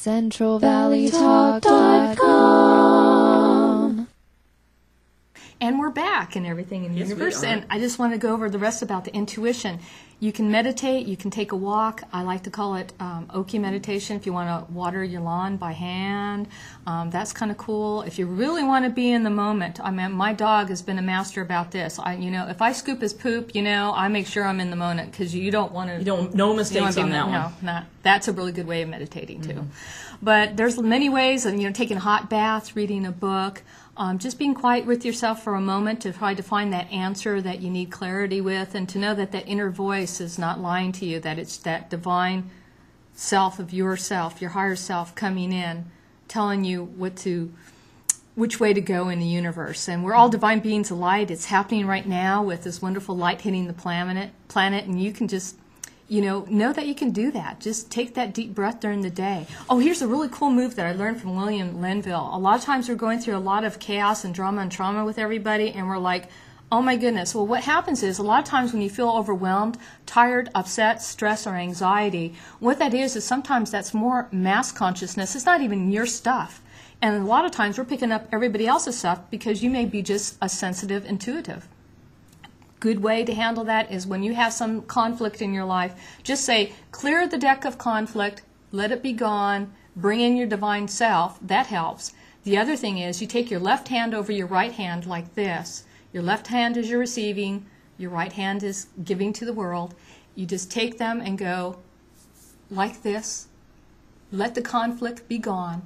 CentralValleyTalk.com. And we're back and everything in the Yes, universe. we are. And I just want to go over the rest about the intuition. You can meditate. You can take a walk. I like to call it Oki meditation. If you want to water your lawn by hand, that's kind of cool. If you really want to be in the moment, I mean, my dog has been a master about this. If I scoop his poop, I make sure I'm in the moment because you don't want to. No mistakes on that one. No, not. That's a really good way of meditating too. But there's many ways, and taking a hot bath, reading a book. Just being quiet with yourself for a moment to try to find that answer that you need clarity with, and to know that that inner voice is not lying to you, that it's that divine self of yourself, your higher self coming in, telling you which way to go in the universe. And we're all divine beings of light. It's happening right now with this wonderful light hitting the planet, and you can just know that you can do that. Just take that deep breath during the day. Oh, here's a really cool move that I learned from William Linville. A lot of times we're going through a lot of chaos and drama and trauma with everybody, and we're like, oh my goodness. Well, what happens is a lot of times when you feel overwhelmed, tired, upset, stress, or anxiety, what that is sometimes that's more mass consciousness. It's not even your stuff. And a lot of times we're picking up everybody else's stuff because you may be just a sensitive intuitive. Good way to handle that is when you have some conflict in your life, just say, clear the deck of conflict, let it be gone, bring in your divine self. That helps. The other thing is you take your left hand over your right hand like this. Your left hand is your receiving, your right hand is giving to the world. You just take them and go like this. Let the conflict be gone.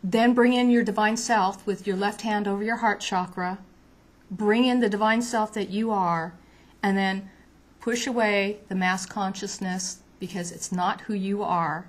Then bring in your divine self with your left hand over your heart chakra. Bring in the divine self that you are, and then push away the mass consciousness because it's not who you are,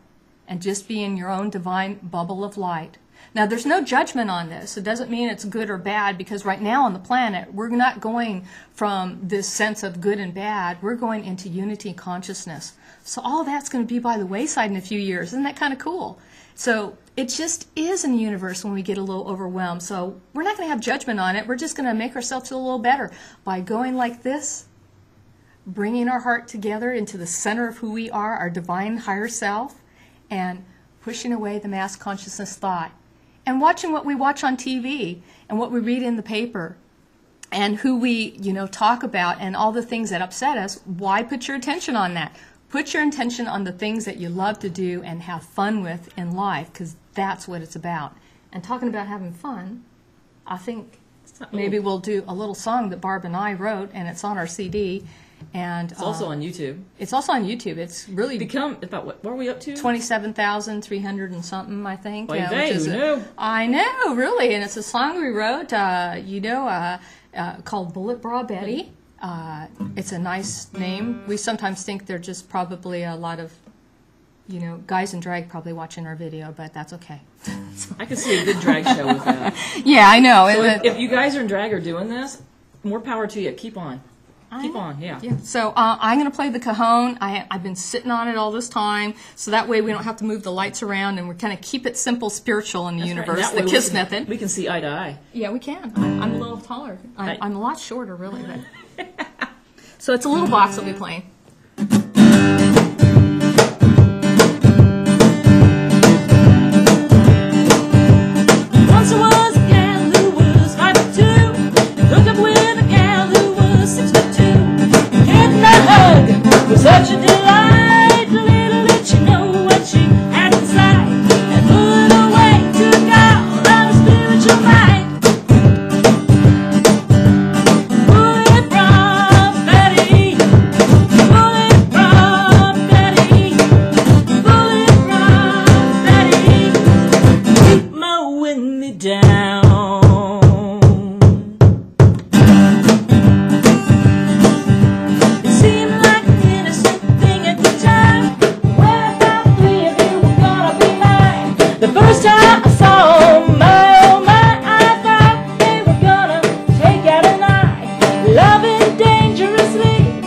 and just be in your own divine bubble of light. Now, there's no judgment on this. It doesn't mean it's good or bad, because right now on the planet, we're not going from this sense of good and bad. We're going into unity consciousness. So all that's going to be by the wayside in a few years. Isn't that kind of cool? So it just is in the universe when we get a little overwhelmed. So we're not going to have judgment on it. We're just going to make ourselves feel a little better by going like this, bringing our heart together into the center of who we are, our divine higher self, and pushing away the mass consciousness thought. And watching what we watch on TV and what we read in the paper and who we, talk about and all the things that upset us. Why put your attention on that? Put your intention on the things that you love to do and have fun with in life, because that's what it's about. And talking about having fun, I think maybe we'll do a little song that Barb and I wrote, and it's on our CD. And it's also on YouTube. It's also on YouTube. It's really become about what are we up to? 27,300 and something, I think. Well, I know, really, and it's a song we wrote, called Bullet Bra Betty. It's a nice name. We sometimes think they're just probably a lot of, guys in drag probably watching our video, but that's okay. I could see a good drag show with that. Yeah, I know. So if you guys are in drag or doing this, more power to you. Keep on. Keep on, yeah. So I'm going to play the cajon. I've been sitting on it all this time, so that way we don't have to move the lights around, and we kind of keep it simple, spiritual in the universe, the KISS method. We can see eye to eye. Yeah, we can. I'm a little taller. I'm a lot shorter, really. But. So it's a little box I'll be playing. Once I was a gal who was 5'2", hooked up with a gal who was 6'2". Getting that hug was such a delight. Little did she know what she had inside, and pulling away took out of her spiritual mind. Bullet from Betty, bullet from Betty, bullet from Betty, keep mowing me down. It seemed like an innocent thing at the time. Where about 3 of you were gonna be mine? The first time I saw 'em, oh my, I thought they were gonna take out an eye. Loving dangerously,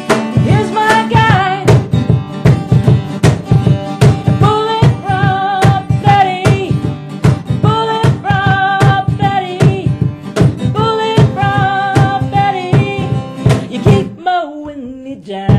here's my guide. Bullet from Betty, bullet from Betty, bullet from Betty, you keep mowing me down.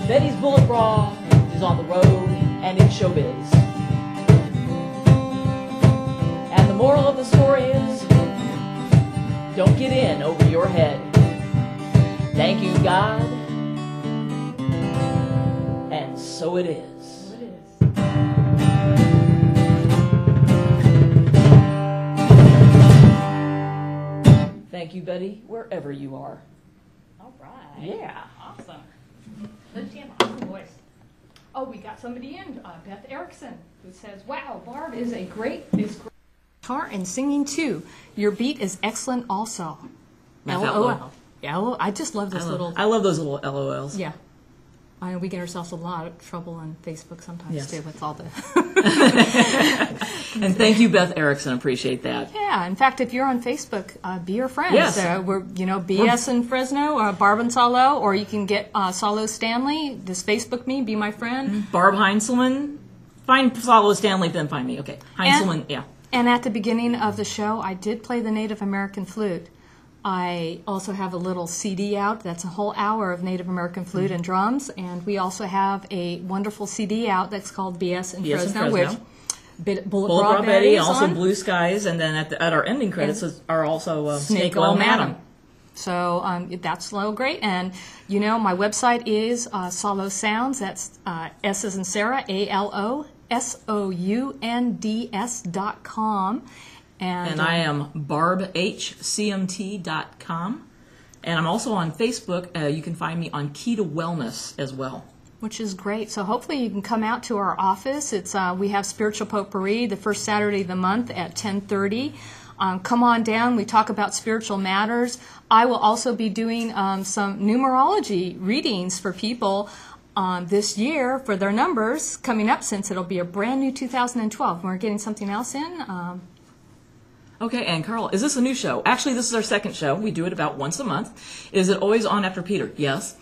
Betty's Bullet Bra is on the road and in showbiz. And the moral of the story is, don't get in over your head. Thank you, God. And so it is. Thank you, Betty, wherever you are. All right. Yeah. Awesome. Let's see an awesome voice. Oh, we got somebody in, Beth Erickson, who says, "Wow, Barb is great guitar and singing too. Your beat is excellent also." LOL. Yeah, I just love this little. I love those little LOLs. Yeah. I know we get ourselves a lot of trouble on Facebook sometimes Yes. too with all the. And thank you, Beth Erickson. Appreciate that. Yeah, in fact, if you're on Facebook, be our friends. Yes. We're BS in Fresno, Barb and Salo, or you can get Salo Stanley. Just Facebook me, be my friend. Barb Heinzelman. Find Salo Stanley, then find me. Okay, Heinzelman. Yeah. And at the beginning of the show, I did play the Native American flute. I also have a little CD out that's a whole hour of Native American flute and drums, and we also have a wonderful CD out that's called BS in Fresno, which Bullet Bra Betty is also on. Blue Skies, and then at our ending credits are also Snake Oil Madam. So that's so great. And, my website is Salo Sounds. That's S as in Sarah, ALOSOUNDS.com. And I am barbhcmt.com. And I'm also on Facebook. You can find me on Key to Wellness as well. Which is great. So hopefully you can come out to our office. It's we have Spiritual Potpourri the first Saturday of the month at 10:30. Come on down. We talk about spiritual matters. I will also be doing some numerology readings for people this year for their numbers coming up, since it'll be a brand new 2012. We're getting something else in. Okay, and Carl, is this a new show? Actually, this is our second show. We do it about once a month. Is it always on after Peter? Yes.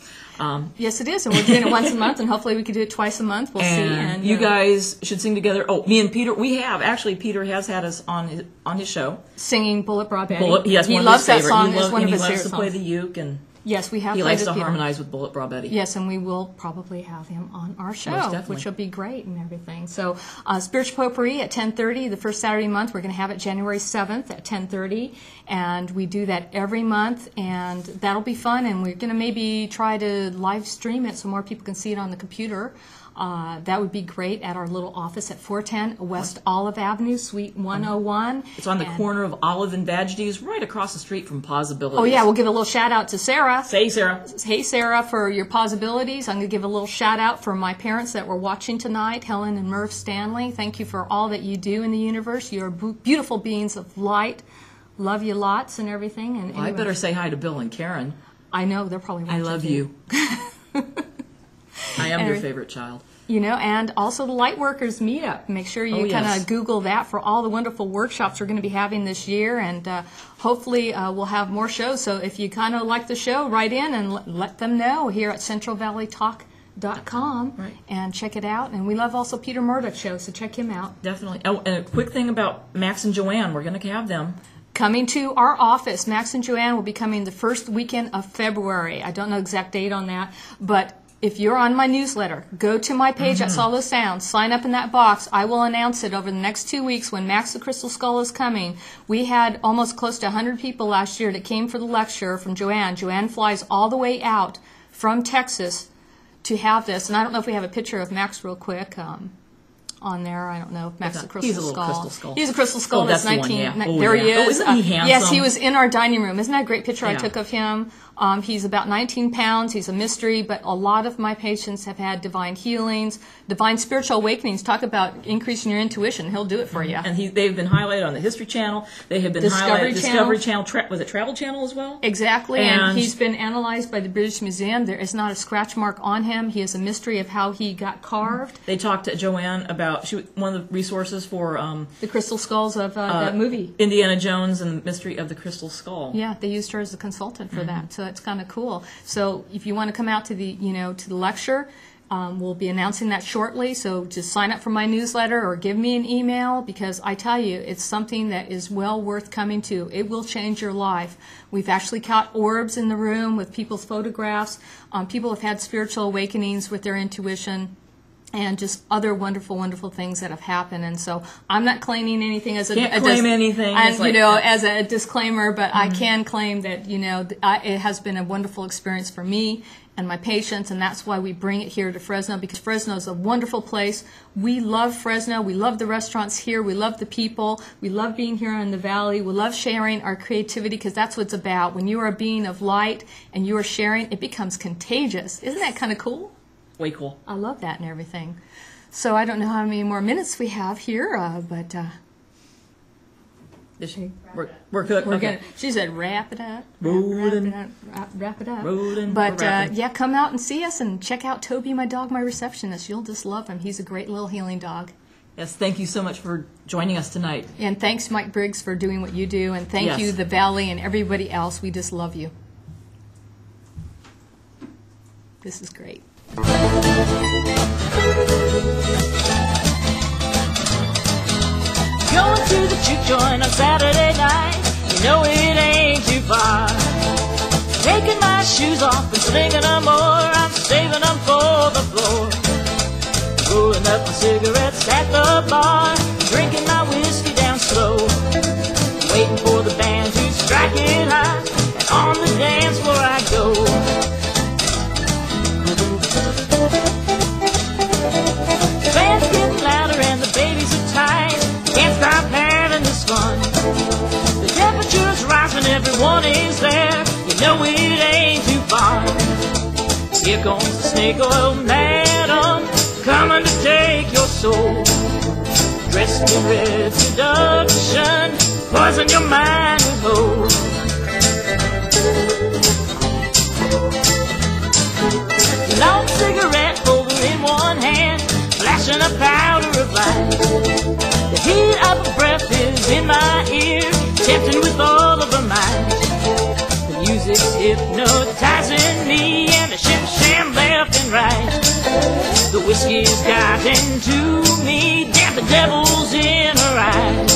Yes, it is, and we're doing it once a month, and hopefully we can do it twice a month. We'll see. And you guys should sing together. Oh, me and Peter, we have. Actually, Peter has had us on his show. Singing Bullet Bra Betty. He loves that song. He It's one of his loves favorite to play songs. the uke, and yes, we have. he played likes with to Peter. harmonize with Bullet Bra Betty. Yes, and we will probably have him on our show, definitely. which will be great and everything. So, Spiritual Potpourri at 10:30, the first Saturday of the month. We're going to have it January 7th at 10:30, and we do that every month, and that'll be fun. And we're going to maybe try to live stream it so more people can see it on the computer. That would be great at our little office at 410 West Olive Avenue, Suite 101. It's on the corner of Olive and Vagdes, right across the street from Possibilities. Oh, yeah, we'll give a little shout-out to Sarah. Say, Sarah. Hey, Sarah, for your Possibilities. I'm going to give a little shout-out for my parents that were watching tonight, Helen and Merv Stanley. Thank you for all that you do in the universe. You're beautiful beings of light. Love you lots and everything. And Well, I better say hi to Bill and Karen. I know, they're probably watching. I love too. you. I am your favorite child. And also the Lightworkers Meetup. Make sure you kind of Google that for all the wonderful workshops we're going to be having this year, and hopefully we'll have more shows. So if you kind of like the show, write in and let them know here at CentralValleyTalk.com and check it out. And we love also Peter Murdoch's show, so check him out. Definitely. Oh, and a quick thing about Max and Joanne. We're going to have them coming to our office. Max and Joanne will be coming the first weekend of February. I don't know the exact date on that, but if you're on my newsletter, go to my page at Salo Sounds, sign up in that box. I will announce it over the next 2 weeks when Max the Crystal Skull is coming. We had almost close to 100 people last year that came for the lecture from Joanne. Joanne flies all the way out from Texas to have this. And I don't know if we have a picture of Max real quick on there. I don't know if Max the Crystal Skull. He's a little crystal skull. He's a crystal skull. Oh, that's the 19. one, yeah. There he is. Oh, isn't he handsome? Yes, he was in our dining room. Isn't that a great picture I Yeah. took of him? He's about 19 pounds. He's a mystery, but a lot of my patients have had divine healings, divine spiritual awakenings. Talk about increasing your intuition. He'll do it for you. And they've been highlighted on the History Channel. They have been Discovery highlighted Channel. Discovery Channel. Was it Travel Channel as well? Exactly, and And- he's been analyzed by the British Museum. There is not a scratch mark on him. He is a mystery of how he got carved. They talked to Joanne about one of the resources for The crystal skulls of that movie. Indiana Jones and the Mystery of the Crystal Skull. Yeah, they used her as a consultant for that, so it's kind of cool. So if you want to come out to the to the lecture, We'll be announcing that shortly, so just sign up for my newsletter or give me an email, because I tell you, it's something that is well worth coming to. It will change your life. We've actually caught orbs in the room with people's photographs. People have had spiritual awakenings with their intuition, and just other wonderful, wonderful things that have happened. And so I'm not claiming anything as Can't claim anything. As, like, as a disclaimer, but I can claim that, it has been a wonderful experience for me and my patients, and that's why we bring it here to Fresno, because Fresno is a wonderful place. We love Fresno. We love the restaurants here. We love the people. We love being here in the valley. We love sharing our creativity, because that's what it's about. When you are a being of light and you are sharing, it becomes contagious. Isn't that kind of cool? Way cool. I love that and everything. So I don't know how many more minutes we have here, but we're good. We're Okay. gonna. She said, "Wrap it up, Rolling. wrap it up." Rolling. But Wrapping. yeah, come out and see us and check out Toby, my dog, my receptionist. You'll just love him. He's a great little healing dog. Yes, thank you so much for joining us tonight. And thanks, Mike Briggs, for doing what you do, and thank Yes. you, the Valley, and everybody else. We just love you. This is great. Going to the juke joint on Saturday night, you know it ain't too far. Taking my shoes off and slinging them more, I'm saving them for the floor. Rolling up my cigarettes at the bar, drinking my whiskey down slow. Waiting for the band to strike it hot, and on the dance floor I go. The band's getting louder and the babies are tight, can't stop having this fun. The temperature's rising, everyone is there, you know it ain't too far. Here comes the snake oil madam, coming to take your soul. Dressed in red seduction, poison your mind with hope. Long cigarette holder in one hand, flashing a powder of light. The heat of her breath is in my ear, tempting with all of her might. The music's hypnotizing me, and the ship sham left and right. The whiskey's gotten to me, damn, the devil's in her eyes.